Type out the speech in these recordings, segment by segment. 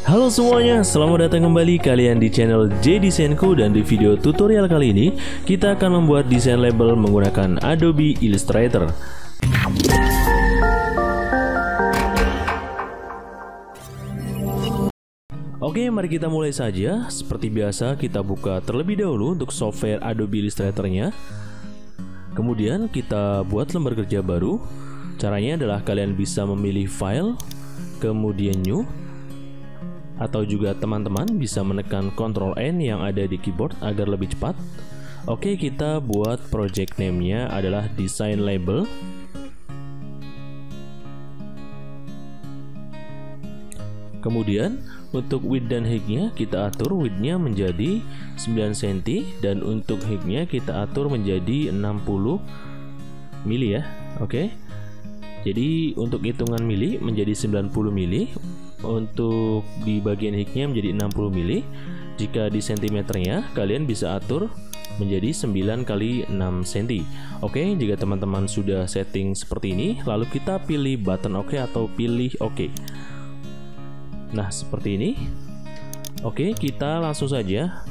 Halo semuanya, selamat datang kembali kalian di channel J Desainku, dan di video tutorial kali ini kita akan membuat desain label menggunakan Adobe Illustrator. Oke, mari kita mulai saja. Seperti biasa, kita buka terlebih dahulu untuk software Adobe Illustrator-nya. Kemudian kita buat lembar kerja baru. Caranya adalah kalian bisa memilih file, kemudian new, atau juga teman-teman bisa menekan Ctrl N yang ada di keyboard agar lebih cepat. Oke, kita buat project name-nya adalah design label. Kemudian untuk width dan height-nya kita atur width-nya menjadi 9 cm dan untuk height-nya kita atur menjadi 60 mili ya. Oke. Jadi untuk hitungan mili menjadi 90 mili. Untuk di bagian height-nya menjadi 60 mili. Jika di sentimeternya kalian bisa atur menjadi 9 kali 6 cm. Oke, jika teman-teman sudah setting seperti ini, lalu kita pilih button OK atau pilih OK. Nah, seperti ini. Oke, kita langsung saja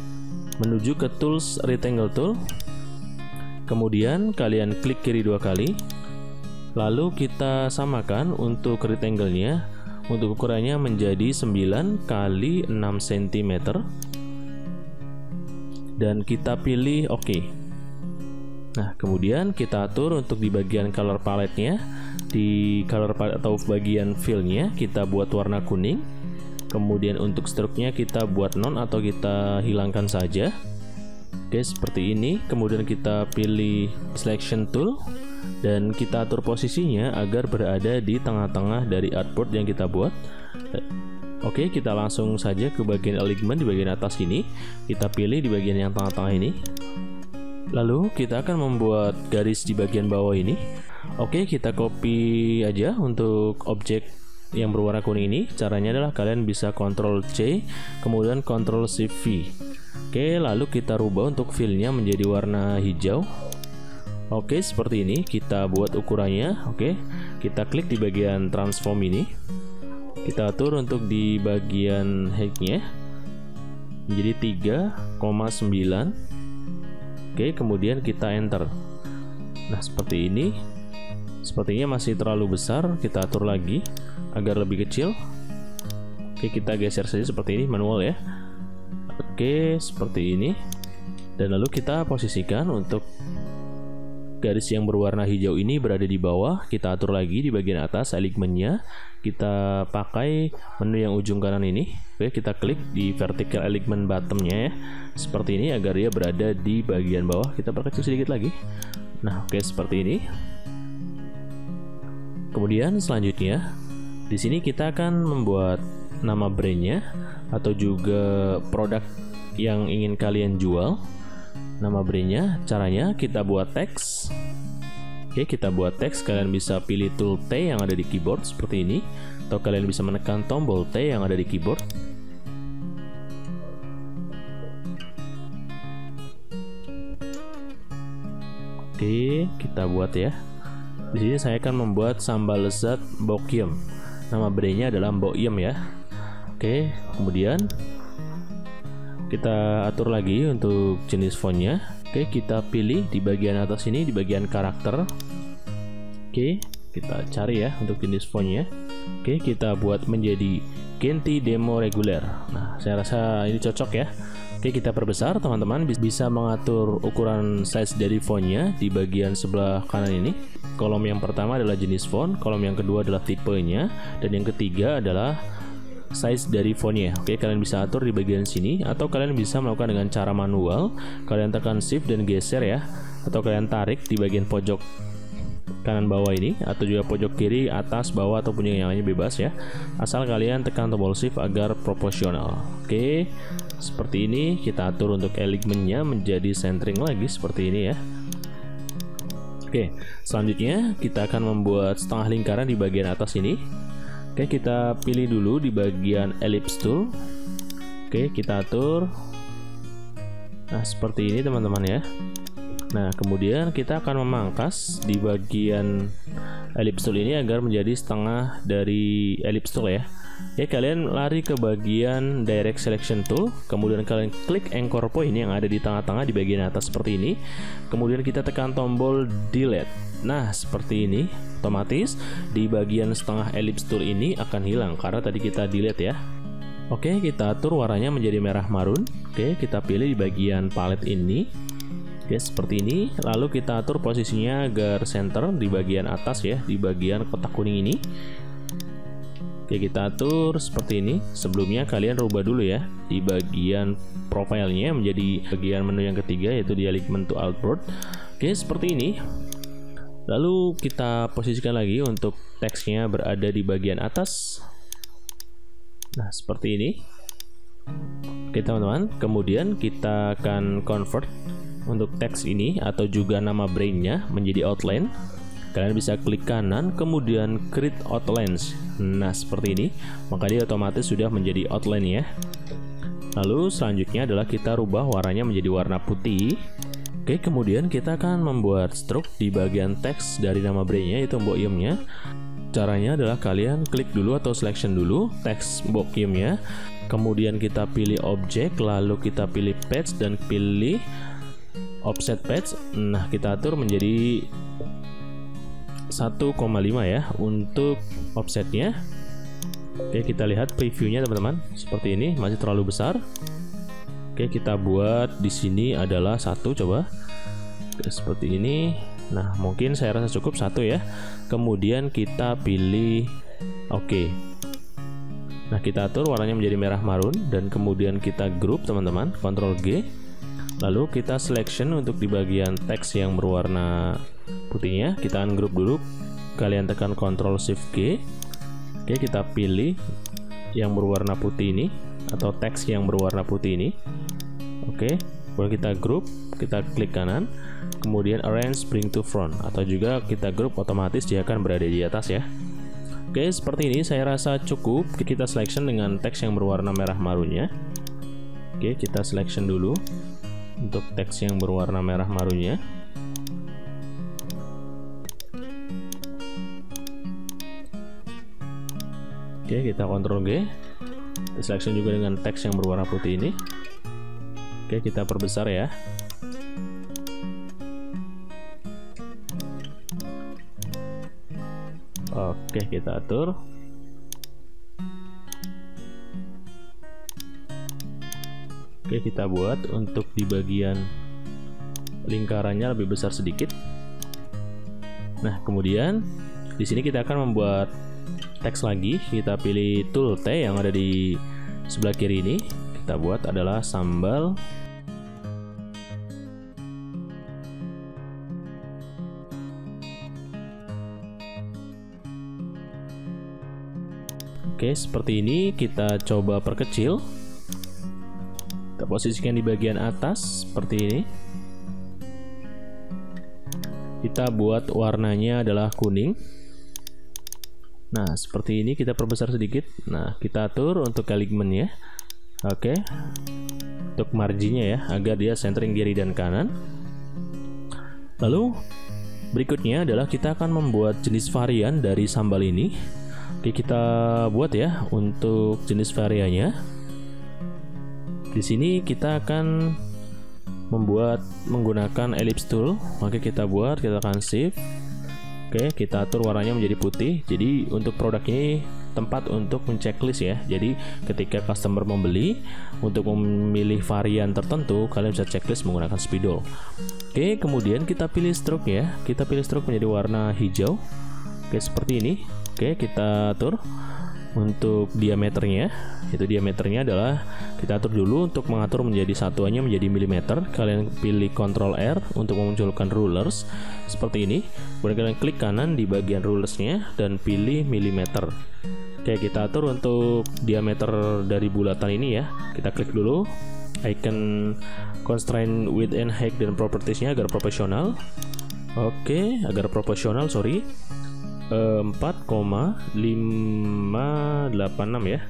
menuju ke tools rectangle tool. Kemudian kalian klik kiri 2 kali. Lalu kita samakan untuk rectangle-nya. Untuk ukurannya menjadi 9 kali 6 cm dan kita pilih OK. Nah, kemudian kita atur untuk di bagian color palette-nya, di color palette atau bagian fill-nya kita buat warna kuning. Kemudian untuk stroke-nya kita buat none atau kita hilangkan saja. Oke, seperti ini. Kemudian kita pilih selection tool dan kita atur posisinya agar berada di tengah-tengah dari artboard yang kita buat. Oke, kita langsung saja ke bagian alignment di bagian atas ini. Kita pilih di bagian yang tengah-tengah ini. Lalu kita akan membuat garis di bagian bawah ini. Oke, kita copy aja untuk objek yang berwarna kuning ini. Caranya adalah kalian bisa Ctrl C, kemudian Ctrl Shift V. Oke, lalu kita rubah untuk fill-nya menjadi warna hijau. Oke, seperti ini kita buat ukurannya. Oke, kita klik di bagian transform ini. Kita atur untuk di bagian height-nya menjadi 3,9. Oke, kemudian kita enter. Nah, seperti ini. Sepertinya masih terlalu besar, kita atur lagi agar lebih kecil. Oke, kita geser saja seperti ini, manual ya. Oke, seperti ini. Dan lalu kita posisikan untuk garis yang berwarna hijau ini berada di bawah. Kita atur lagi di bagian atas alignment-nya. Kita pakai menu yang ujung kanan ini. Oke, kita klik di vertical alignment bottom-nya ya. Seperti ini agar dia berada di bagian bawah. Kita perkecil sedikit lagi. Nah, oke, seperti ini. Kemudian selanjutnya di sini kita akan membuat nama brand-nya atau juga produk yang ingin kalian jual. Nama brandnya, caranya kita buat teks. Oke, kita buat teks. Kalian bisa pilih tool T yang ada di keyboard seperti ini, atau kalian bisa menekan tombol T yang ada di keyboard. Oke, kita buat ya. Di sini saya akan membuat sambal lezat Bokyem. Nama brandnya adalah Bokyem ya. Oke, kemudian kita atur lagi untuk jenis fontnya. Oke, kita pilih di bagian atas ini, di bagian karakter. Oke, kita cari ya untuk jenis fontnya. Oke, kita buat menjadi Genti Demo Regular. Nah, saya rasa ini cocok ya. Oke, kita perbesar. Teman-teman bisa mengatur ukuran size dari fontnya di bagian sebelah kanan ini. Kolom yang pertama adalah jenis font, kolom yang kedua adalah tipenya, dan yang ketiga adalah size dari fontnya. Oke, kalian bisa atur di bagian sini, atau kalian bisa melakukan dengan cara manual. Kalian tekan shift dan geser ya, atau kalian tarik di bagian pojok kanan bawah ini, atau juga pojok kiri, atas, bawah, ataupun yang lainnya bebas ya. Asal kalian tekan tombol shift agar proporsional. Oke, seperti ini. Kita atur untuk alignment-nya menjadi centering lagi seperti ini ya. Oke, selanjutnya kita akan membuat setengah lingkaran di bagian atas ini. Oke, kita pilih dulu di bagian ellipse tool. Oke, kita atur. Nah, seperti ini teman-teman ya. Nah, kemudian kita akan memangkas di bagian ellipse tool ini agar menjadi setengah dari ellipse tool ya. Ya, kalian lari ke bagian direct selection tool, kemudian kalian klik anchor point yang ada di tengah-tengah di bagian atas seperti ini. Kemudian kita tekan tombol delete. Nah, seperti ini. Otomatis di bagian setengah ellipse tool ini akan hilang karena tadi kita delete ya. Oke, kita atur warnanya menjadi merah marun. Oke, kita pilih di bagian palet ini. Oke, seperti ini. Lalu kita atur posisinya agar center di bagian atas ya, di bagian kotak kuning ini. Oke, kita atur seperti ini. Sebelumnya kalian rubah dulu ya di bagian profilnya menjadi bagian menu yang ketiga, yaitu di alignment to outward. Oke, seperti ini. Lalu kita posisikan lagi untuk teksnya berada di bagian atas. Nah, seperti ini. Oke teman-teman, kemudian kita akan convert untuk teks ini atau juga nama brainnya menjadi outline. Kalian bisa klik kanan, kemudian create outlines. Nah, seperti ini, maka dia otomatis sudah menjadi outline ya. Lalu selanjutnya adalah kita rubah warnanya menjadi warna putih. Oke, kemudian kita akan membuat stroke di bagian teks dari nama brainnya, yaitu Mbok-Yum-nya. Caranya adalah kalian klik dulu atau selection dulu teks Mbok-Yum-nya. Kemudian kita pilih objek, lalu kita pilih patch dan pilih offset patch. Nah, kita atur menjadi 1,5 ya untuk offsetnya. Oke, kita lihat previewnya teman-teman. Seperti ini, masih terlalu besar. Oke, kita buat di sini adalah 1, coba. Oke, seperti ini. Nah, mungkin saya rasa cukup 1 ya. Kemudian kita pilih oke. Nah, kita atur warnanya menjadi merah marun dan kemudian kita group teman-teman, Ctrl G. Lalu kita selection untuk di bagian teks yang berwarna putihnya, kita ungroup dulu. Kalian tekan Ctrl Shift G. Oke, kita pilih yang berwarna putih ini atau teks yang berwarna putih ini. Oke, boleh kita group, kita klik kanan, kemudian arrange bring to front atau juga kita group, otomatis dia akan berada di atas ya. Oke, seperti ini saya rasa cukup. Kita selection dengan teks yang berwarna merah marunnya. Oke, kita selection dulu untuk teks yang berwarna merah marunnya. Oke, kita Ctrl G. Kita selection juga dengan teks yang berwarna putih ini. Oke, kita perbesar ya. Oke, kita atur. Oke, kita buat untuk di bagian lingkarannya lebih besar sedikit. Nah, kemudian di sini kita akan membuat teks lagi. Kita pilih tool T yang ada di sebelah kiri ini. Kita buat adalah sambal. Oke, seperti ini. Kita coba perkecil. Kita posisikan di bagian atas seperti ini. Kita buat warnanya adalah kuning. Nah, seperti ini, kita perbesar sedikit. Nah, kita atur untuk alignment-nya. Oke. Untuk marginnya ya, agar dia centering kiri dan kanan. Lalu berikutnya adalah kita akan membuat jenis varian dari sambal ini. Oke, kita buat ya untuk jenis variannya. Di sini kita akan membuat menggunakan ellipse tool. Oke, kita buat, kita akan shift. Oke, kita atur warnanya menjadi putih. Jadi untuk produk ini tempat untuk menceklis ya. Jadi ketika customer membeli, untuk memilih varian tertentu, kalian bisa checklist menggunakan spidol. Oke, kemudian kita pilih stroke ya. Kita pilih stroke menjadi warna hijau. Oke, seperti ini. Oke, kita atur untuk diameternya. Itu diameternya adalah kita atur dulu untuk mengatur menjadi satuannya menjadi milimeter. Kalian pilih Ctrl R untuk memunculkan rulers seperti ini. Kemudian kalian klik kanan di bagian rulersnya dan pilih milimeter. Oke, kita atur untuk diameter dari bulatan ini ya. Kita klik dulu icon constraint width and height dan propertiesnya agar proporsional. Oke, agar proporsional, sorry. 4,586 ya,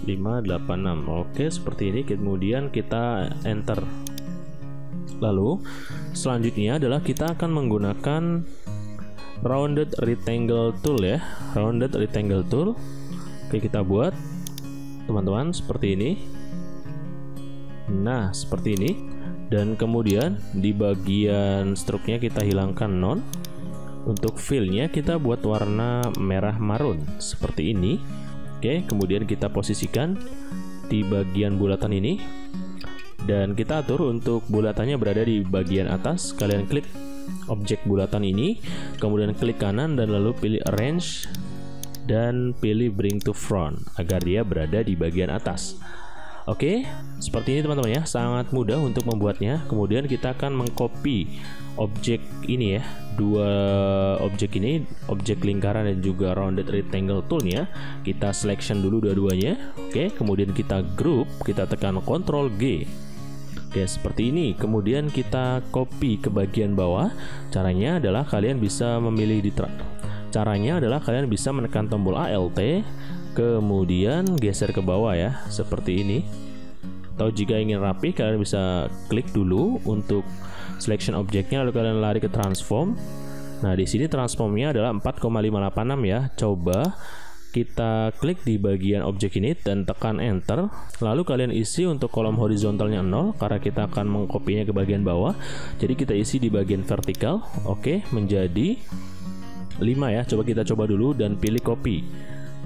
586. Oke, seperti ini. Kemudian kita enter. Lalu selanjutnya adalah kita akan menggunakan rounded rectangle tool ya, rounded rectangle tool. Oke, kita buat teman-teman, seperti ini. Nah, seperti ini. Dan kemudian di bagian struknya kita hilangkan none. Untuk fill-nya kita buat warna merah marun seperti ini. Oke, kemudian kita posisikan di bagian bulatan ini. Dan kita atur untuk bulatannya berada di bagian atas. Kalian klik objek bulatan ini, kemudian klik kanan dan lalu pilih arrange dan pilih bring to front agar dia berada di bagian atas. Oke, seperti ini teman-teman ya, sangat mudah untuk membuatnya. Kemudian kita akan mengcopy objek ini ya, dua objek ini, objek lingkaran dan juga rounded rectangle toolnya. Kita selection dulu dua-duanya. Oke, kemudian kita group, kita tekan Ctrl G. Oke, seperti ini. Kemudian kita copy ke bagian bawah. Caranya adalah kalian bisa memilih bisa menekan tombol Alt, kemudian geser ke bawah ya, seperti ini. Atau jika ingin rapi, kalian bisa klik dulu untuk selection objeknya, lalu kalian lari ke transform. Nah, di sini transformnya adalah 4,586 ya. Coba kita klik di bagian objek ini dan tekan enter, lalu kalian isi untuk kolom horizontalnya 0 karena kita akan mengkopinya ke bagian bawah. Jadi kita isi di bagian vertikal. Oke, menjadi 5 ya. Kita coba dulu dan pilih copy.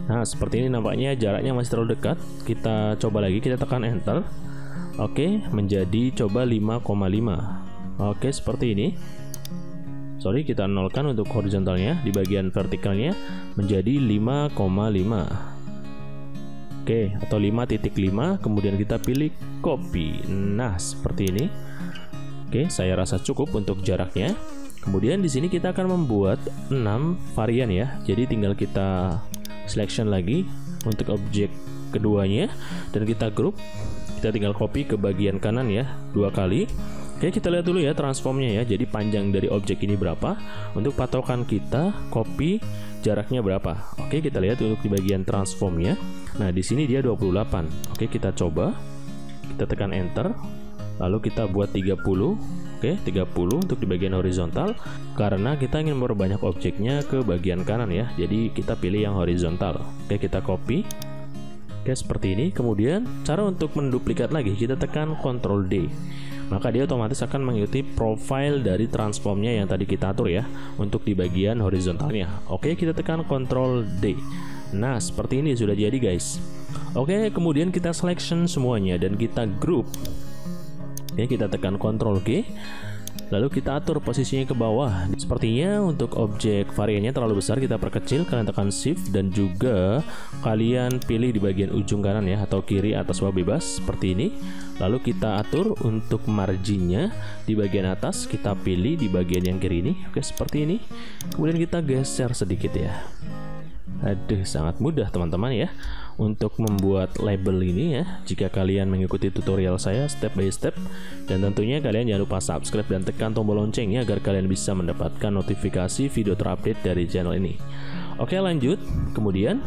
Nah, seperti ini nampaknya jaraknya masih terlalu dekat. Kita coba lagi, kita tekan enter. Oke, menjadi coba 5,5. Oke, seperti ini. Sorry, kita nolkan untuk horizontalnya, di bagian vertikalnya menjadi 5,5. Oke, atau 5.5, kemudian kita pilih copy. Nah, seperti ini. Oke, saya rasa cukup untuk jaraknya. Kemudian di sini kita akan membuat 6 varian ya. Jadi tinggal kita selection lagi untuk objek keduanya dan kita group. Kita tinggal copy ke bagian kanan ya, 2 kali. Oke, kita lihat dulu ya transformnya ya. Jadi panjang dari objek ini berapa? Untuk patokan kita copy jaraknya berapa? Oke, kita lihat untuk di bagian transformnya. Nah, di sini dia 28. Oke, kita coba. Kita tekan enter. Lalu kita buat 30. Oke, 30 untuk di bagian horizontal karena kita ingin memperbanyak objeknya ke bagian kanan ya. Jadi kita pilih yang horizontal. Oke, kita copy. Oke, seperti ini. Kemudian cara untuk menduplikat lagi, kita tekan Ctrl D. Maka dia otomatis akan mengikuti profile dari transformnya yang tadi kita atur ya, untuk di bagian horizontalnya. Oke, kita tekan Ctrl D. Nah, seperti ini sudah jadi guys. Oke, kemudian kita selection semuanya dan kita group. Oke, kita tekan Ctrl G. Lalu kita atur posisinya ke bawah. Sepertinya untuk objek variannya terlalu besar, kita perkecil. Kalian tekan Shift dan juga kalian pilih di bagian ujung kanan ya, atau kiri atas bawah bebas seperti ini. Lalu kita atur untuk marginnya di bagian atas, kita pilih di bagian yang kiri ini. Oke, seperti ini. Kemudian kita geser sedikit ya. Aduh, sangat mudah teman-teman ya untuk membuat label ini ya, jika kalian mengikuti tutorial saya step by step. Dan tentunya kalian jangan lupa subscribe dan tekan tombol loncengnya agar kalian bisa mendapatkan notifikasi video terupdate dari channel ini. Oke, lanjut. Kemudian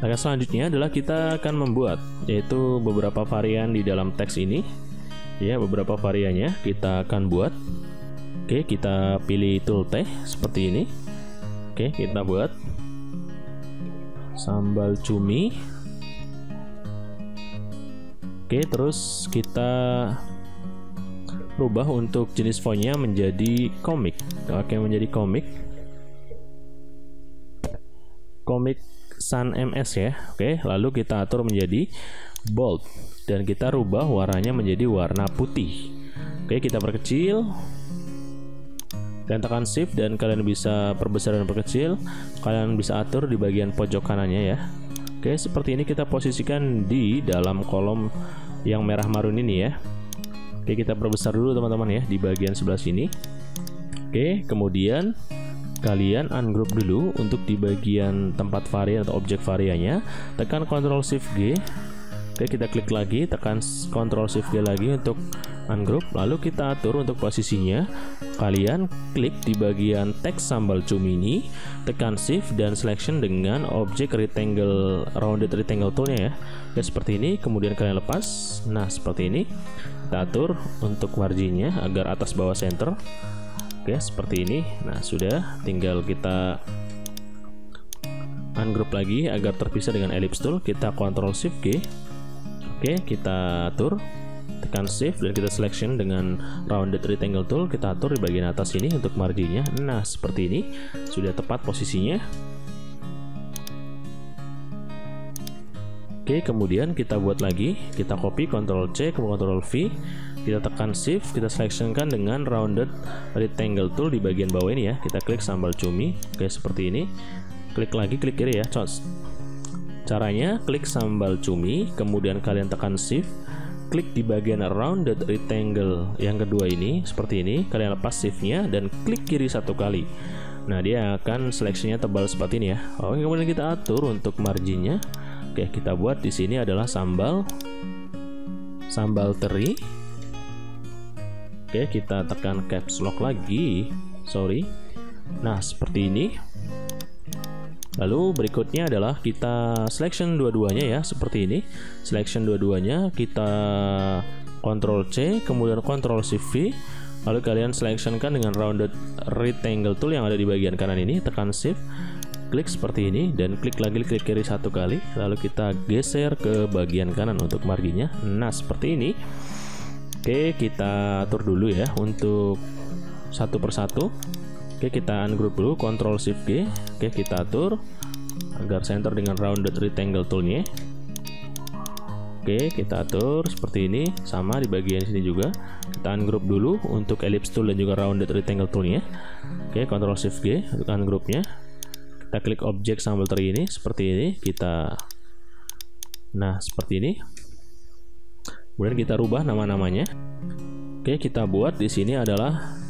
langkah selanjutnya adalah kita akan membuat yaitu beberapa varian di dalam teks ini ya, beberapa variannya kita akan buat. Oke, kita pilih tool teh seperti ini. Oke, kita buat sambal cumi. Oke, terus kita rubah untuk jenis fontnya menjadi komik. Oke, menjadi komik Sans MS ya. Oke, lalu kita atur menjadi bold dan kita rubah warnanya menjadi warna putih. Oke, kita perkecil. Kalian tekan Shift dan kalian bisa perbesar dan perkecil. Kalian bisa atur di bagian pojok kanannya ya. Oke, seperti ini kita posisikan di dalam kolom yang merah marun ini ya. Oke, kita perbesar dulu teman-teman ya di bagian sebelah sini. Oke, kemudian kalian ungroup dulu untuk di bagian tempat varian atau objek variannya. Tekan Ctrl Shift G. Oke, kita klik lagi, tekan Ctrl Shift G lagi untuk ungroup. Lalu kita atur untuk posisinya. Kalian klik di bagian teks sambal cumi ini, tekan Shift dan selection dengan objek rectangle, rounded rectangle toolnya ya. Oke, seperti ini. Kemudian kalian lepas. Nah, seperti ini. Kita atur untuk marginnya agar atas bawah center. Oke, seperti ini. Nah, sudah, tinggal kita ungroup lagi agar terpisah dengan ellipse tool. Kita Ctrl Shift G. Oke, kita atur, tekan Shift dan kita selection dengan rounded rectangle tool. Kita atur di bagian atas ini untuk marginnya. Nah, seperti ini sudah tepat posisinya. Oke, kemudian kita buat lagi. Kita copy, Ctrl C, Ctrl V. Kita tekan Shift, kita selectionkan dengan rounded rectangle tool di bagian bawah ini ya. Kita klik sambal cumi. Oke, seperti ini. Klik lagi, klik kiri ya. Caranya klik sambal cumi, kemudian kalian tekan Shift, klik di bagian rounded rectangle yang kedua ini seperti ini. Kalian lepas Shift-nya dan klik kiri satu kali. Nah, dia akan seleksinya tebal seperti ini ya. Oke, kemudian kita atur untuk marginnya. Oke, kita buat di sini adalah sambal teri. Oke, kita tekan caps lock lagi. Nah, seperti ini. Lalu berikutnya adalah kita selection dua-duanya ya, seperti ini. Selection dua-duanya, kita Ctrl C, kemudian Ctrl Shift V. Lalu kalian selectionkan dengan rounded rectangle tool yang ada di bagian kanan ini. Tekan Shift, klik seperti ini, dan klik lagi, klik kiri satu kali. Lalu kita geser ke bagian kanan untuk marginnya. Nah, seperti ini. Oke, kita atur dulu ya untuk satu persatu. Oke, kita ungroup dulu, Ctrl Shift G. Oke, kita atur agar center dengan rounded rectangle toolnya. Oke, kita atur seperti ini, sama di bagian sini juga. Kita ungroup dulu untuk ellipse tool dan juga rounded rectangle toolnya. Oke, Ctrl Shift G untuk ungroupnya. Kita klik objek sambal teri ini seperti ini. Nah, seperti ini. Kemudian kita rubah nama-namanya. Oke, kita buat di sini adalah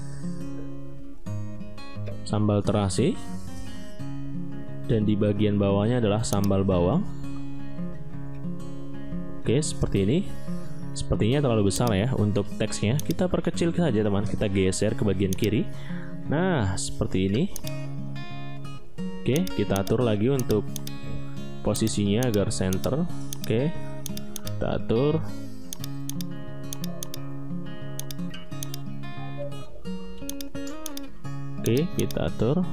sambal terasi, dan di bagian bawahnya adalah sambal bawang. Oke, seperti ini. Sepertinya terlalu besar ya untuk teksnya. Kita perkecil saja teman. Kita geser ke bagian kiri. Nah, seperti ini. Oke, kita atur lagi untuk posisinya agar center. Oke, kita atur. Oke, kita atur.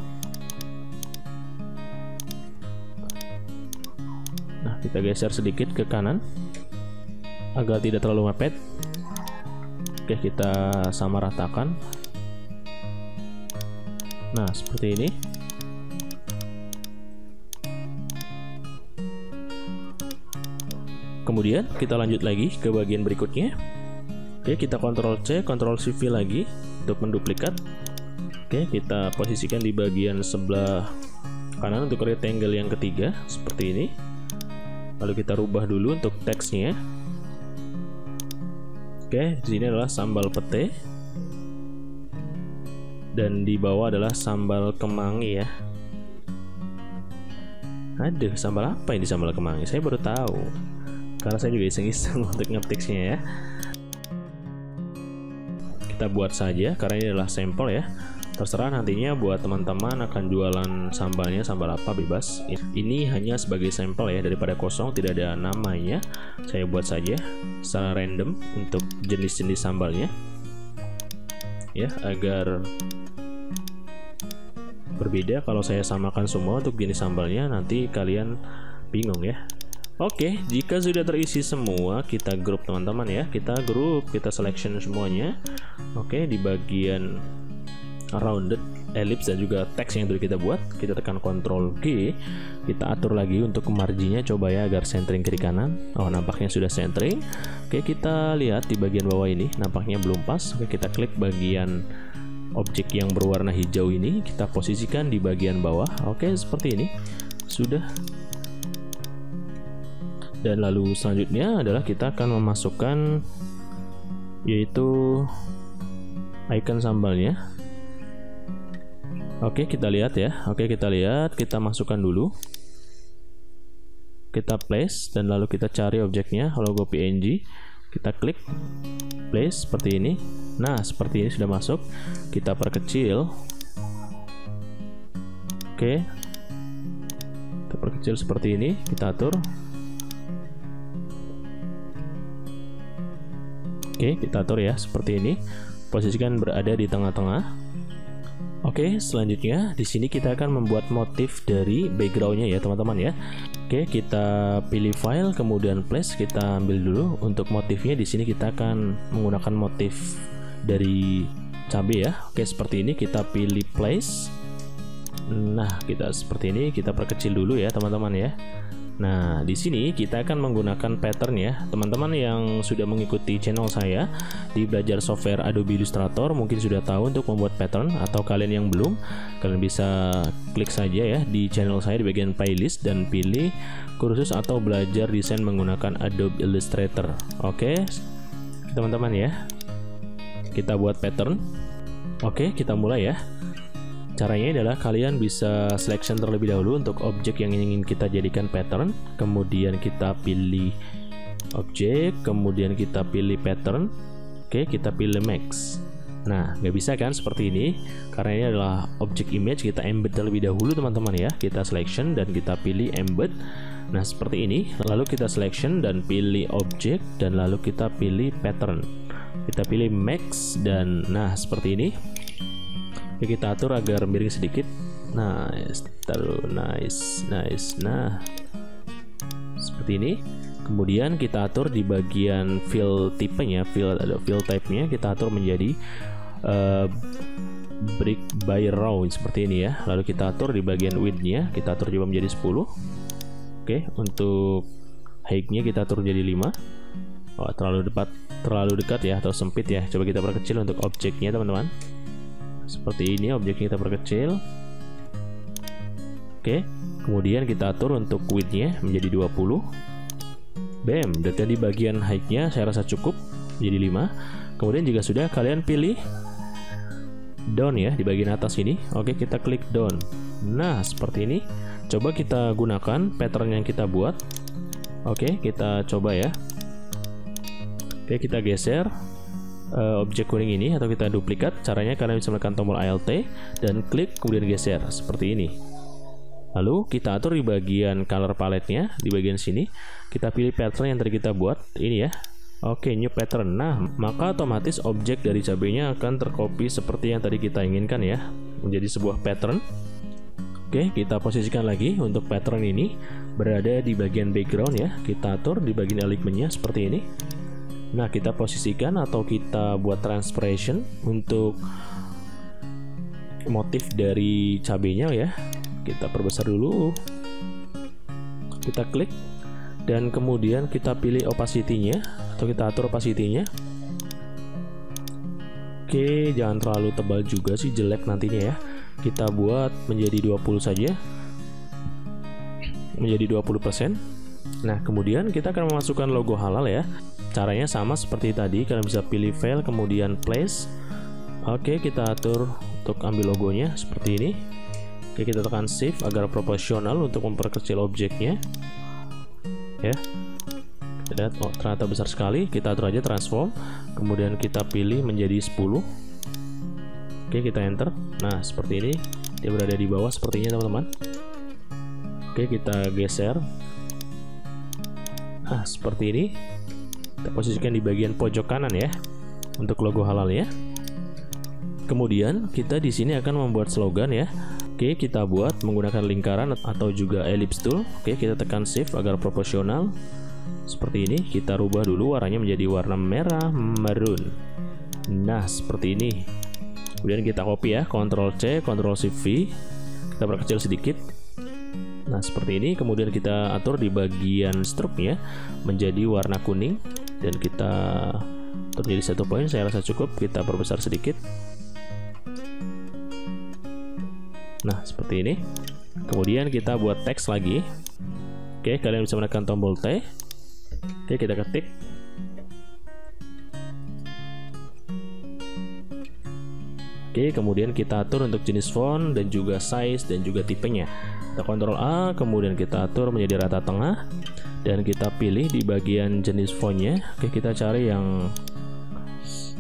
Nah, kita geser sedikit ke kanan agar tidak terlalu mepet. Oke, kita sama ratakan. Nah, seperti ini. Kemudian kita lanjut lagi ke bagian berikutnya. Oke, kita Ctrl C, Ctrl Shift V lagi untuk menduplikat. Oke, kita posisikan di bagian sebelah kanan untuk rectangle yang ketiga seperti ini. Lalu kita rubah dulu untuk teksnya. Oke, di sini adalah sambal pete. Dan di bawah adalah sambal kemangi ya. Aduh, sambal apa ini sambal kemangi? Saya baru tahu. Karena saya juga iseng-iseng untuk ngetiknya ya. Kita buat saja karena ini adalah sampel ya. Terserah nantinya buat teman-teman akan jualan sambalnya sambal apa, bebas. Ini hanya sebagai sampel ya, daripada kosong tidak ada namanya. Saya buat saja secara random untuk jenis-jenis sambalnya. Ya, agar berbeda. Kalau saya samakan semua untuk jenis sambalnya, nanti kalian bingung ya. Oke, jika sudah terisi semua, kita group teman-teman ya. Kita group, kita selection semuanya. Oke, di bagian rounded, ellipse dan juga teks yang tadi kita buat, kita tekan Ctrl G, kita atur lagi untuk marginnya, coba ya agar centering kiri kanan. Oh, nampaknya sudah centering. Oke, kita lihat di bagian bawah ini nampaknya belum pas. Oke, kita klik bagian objek yang berwarna hijau ini, kita posisikan di bagian bawah. Oke, seperti ini sudah. Dan lalu selanjutnya adalah kita akan memasukkan yaitu icon sambalnya. Oke, kita lihat ya. Oke, kita lihat, kita masukkan dulu. Kita place dan lalu kita cari objeknya, logo PNG. Kita klik place seperti ini. Nah, seperti ini sudah masuk. Kita perkecil. Oke. Kita perkecil seperti ini, kita atur. Oke, kita atur ya seperti ini. Posisikan berada di tengah-tengah. Oke, selanjutnya di sini kita akan membuat motif dari backgroundnya ya teman-teman ya. Oke, kita pilih file, kemudian place, kita ambil dulu untuk motifnya. Di sini kita akan menggunakan motif dari cabai ya. Oke, seperti ini kita pilih place. Nah, kita seperti ini, kita perkecil dulu ya teman-teman ya. Nah, di sini kita akan menggunakan pattern ya. Teman-teman yang sudah mengikuti channel saya di belajar software Adobe Illustrator mungkin sudah tahu untuk membuat pattern, atau kalian yang belum, kalian bisa klik saja ya di channel saya di bagian playlist dan pilih kursus atau belajar desain menggunakan Adobe Illustrator. Oke, teman-teman ya. Kita buat pattern. Oke, kita mulai ya. Caranya adalah kalian bisa selection terlebih dahulu untuk objek yang ingin kita jadikan pattern, kemudian kita pilih objek, kemudian kita pilih pattern. Oke, kita pilih max. Nah, nggak bisa kan seperti ini, karena ini adalah objek image, kita embed terlebih dahulu teman-teman ya. Kita selection dan kita pilih embed. Nah, seperti ini, lalu kita selection dan pilih objek, dan lalu kita pilih pattern. Kita pilih max, dan nah seperti ini. Oke, kita atur agar miring sedikit. Nice, taruh nice. Nah, seperti ini. Kemudian kita atur di bagian fill tipenya, fill type-nya kita atur menjadi brick by row seperti ini ya. Lalu kita atur di bagian width-nya, kita atur coba menjadi 10. Oke, untuk height-nya kita atur menjadi 5. Oh, terlalu dekat ya, atau sempit ya. Coba kita perkecil untuk objeknya teman-teman. Seperti ini objeknya kita perkecil. Oke, kemudian kita atur untuk width-nya menjadi 20. Bam, dan di bagian height-nya saya rasa cukup menjadi 5. Kemudian jika sudah, kalian pilih down ya di bagian atas ini. Oke, kita klik down. Nah, seperti ini. Coba kita gunakan pattern yang kita buat. Oke, kita coba ya. Oke, kita geser objek kuning ini atau kita duplikat. Caranya kalian bisa menekan tombol Alt dan klik kemudian geser seperti ini. Lalu kita atur di bagian color palette-nya di bagian sini. Kita pilih pattern yang tadi kita buat ini ya. Oke, new pattern. Nah, maka otomatis objek dari cabenya akan tercopy seperti yang tadi kita inginkan ya, menjadi sebuah pattern. Oke, kita posisikan lagi untuk pattern ini berada di bagian background ya. Kita atur di bagian alignment-nya seperti ini. Nah, kita posisikan atau kita buat transparation untuk motif dari cabenya ya. Kita perbesar dulu. Kita klik dan kemudian kita pilih opacity-nya atau kita atur opacity-nya. Oke, jangan terlalu tebal juga sih, jelek nantinya ya. Kita buat menjadi 20 saja. Menjadi 20%. Nah, kemudian kita akan memasukkan logo halal ya. Caranya sama seperti tadi, kalian bisa pilih file kemudian place. Oke, kita atur untuk ambil logonya seperti ini. Oke, kita tekan shift agar proporsional untuk memperkecil objeknya ya. Lihat, oh ternyata besar sekali. Kita atur aja transform, kemudian kita pilih menjadi 10. Oke, kita enter. Nah, seperti ini dia berada di bawah sepertinya teman-teman. Oke, kita geser. Nah, seperti ini. Kita posisikan di bagian pojok kanan ya untuk logo halal ya. Kemudian kita di sini akan membuat slogan ya. Oke, kita buat menggunakan lingkaran atau juga ellipse tool. Oke, kita tekan shift agar proporsional seperti ini. Kita rubah dulu warnanya menjadi warna merah maroon. Nah, seperti ini. Kemudian kita copy ya, Ctrl C, Ctrl Shift V. Kita perkecil sedikit. Nah, seperti ini. Kemudian kita atur di bagian stroke-nya menjadi warna kuning. Dan kita terjadi 1 poin, saya rasa cukup. Kita perbesar sedikit. Nah, seperti ini. Kemudian kita buat teks lagi. Oke, kalian bisa menekan tombol T. Oke, kita ketik. Oke, kemudian kita atur untuk jenis font dan juga size dan juga tipenya. Kita Ctrl A, kemudian kita atur menjadi rata tengah. Dan kita pilih di bagian jenis fontnya. Oke, kita cari yang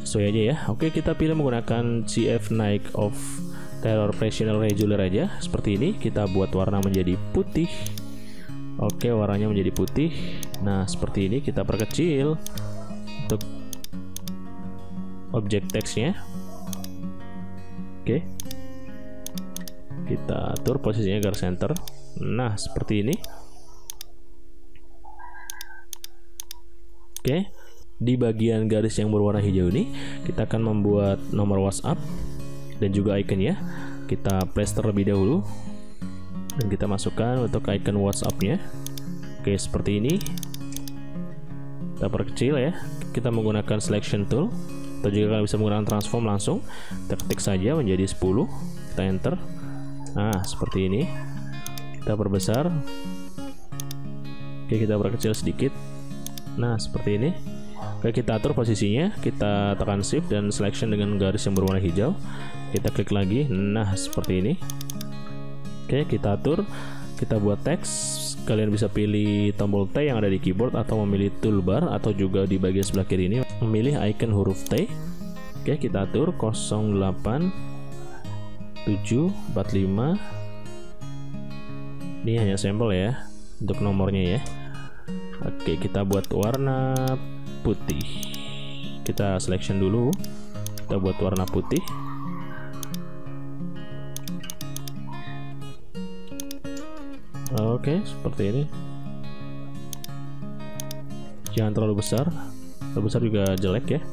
sesuai aja ya. Oke, kita pilih menggunakan CF Nike of Terror Professional Regular aja. Seperti ini, kita buat warna menjadi putih. Oke, warnanya menjadi putih. Nah, seperti ini kita perkecil untuk objek teksnya. Oke, Kita atur posisinya agar center. Nah, seperti ini. Oke, di bagian garis yang berwarna hijau ini kita akan membuat nomor WhatsApp dan juga ikonnya. Kita place terlebih dahulu dan kita masukkan untuk icon WhatsApp-nya. Oke, seperti ini. Kita perkecil ya. Kita menggunakan selection tool atau juga kalian bisa menggunakan transform langsung. Kita ketik saja menjadi 10. Kita enter. Nah, seperti ini. Kita perbesar. Oke, kita perkecil sedikit. Nah, seperti ini. Oke, kita atur posisinya. Kita tekan shift dan selection dengan garis yang berwarna hijau. Kita klik lagi. Nah, seperti ini. Oke, kita atur. Kita buat teks. Kalian bisa pilih tombol T yang ada di keyboard atau memilih toolbar, atau juga di bagian sebelah kiri ini memilih icon huruf T. Oke, kita atur 08745. Ini hanya sampel ya untuk nomornya ya. Oke, kita buat warna putih. Kita selection dulu. Kita buat warna putih. Oke, seperti ini. Jangan terlalu besar. Terlalu besar juga jelek ya.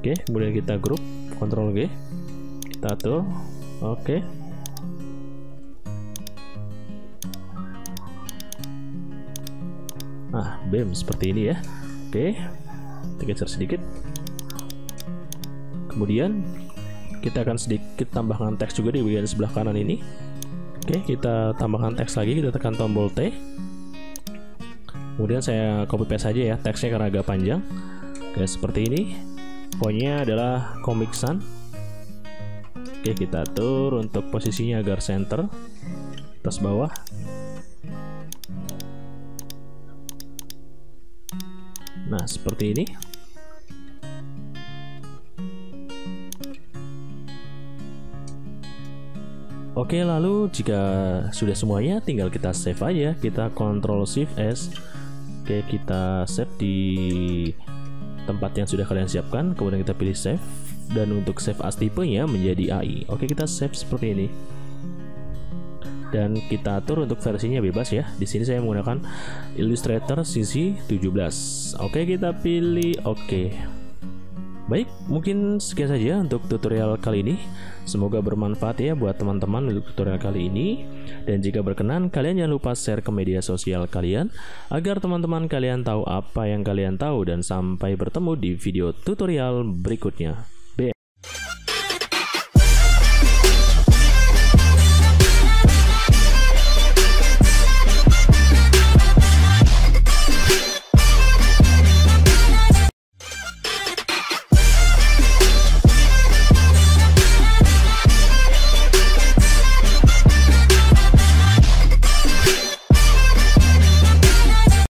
Oke, kemudian kita grup, Ctrl G. Kita atur. Oke. Nah, bam, seperti ini ya. Oke, kita geser sedikit. Kemudian kita akan sedikit tambahkan teks juga di bagian sebelah kanan ini. Oke, kita tambahkan teks lagi. Kita tekan tombol T. Kemudian saya copy paste saja ya teksnya karena agak panjang. Oke, seperti ini. Fontnya adalah Comic Sans. Oke, kita atur untuk posisinya agar center, atas bawah. Nah, seperti ini. Oke, lalu jika sudah semuanya, tinggal kita save aja. Kita Ctrl Shift S. Oke, kita save di tempat yang sudah kalian siapkan. Kemudian kita pilih save. Dan untuk save as tipenya menjadi AI. Oke, kita save seperti ini. Dan kita atur untuk versinya bebas ya. Di sini saya menggunakan Illustrator CC 17. Oke, kita pilih oke. Baik, mungkin sekian saja untuk tutorial kali ini. Semoga bermanfaat ya buat teman-teman untuk tutorial kali ini. Dan jika berkenan, kalian jangan lupa share ke media sosial kalian agar teman-teman kalian tahu apa yang kalian tahu. Dan sampai bertemu di video tutorial berikutnya.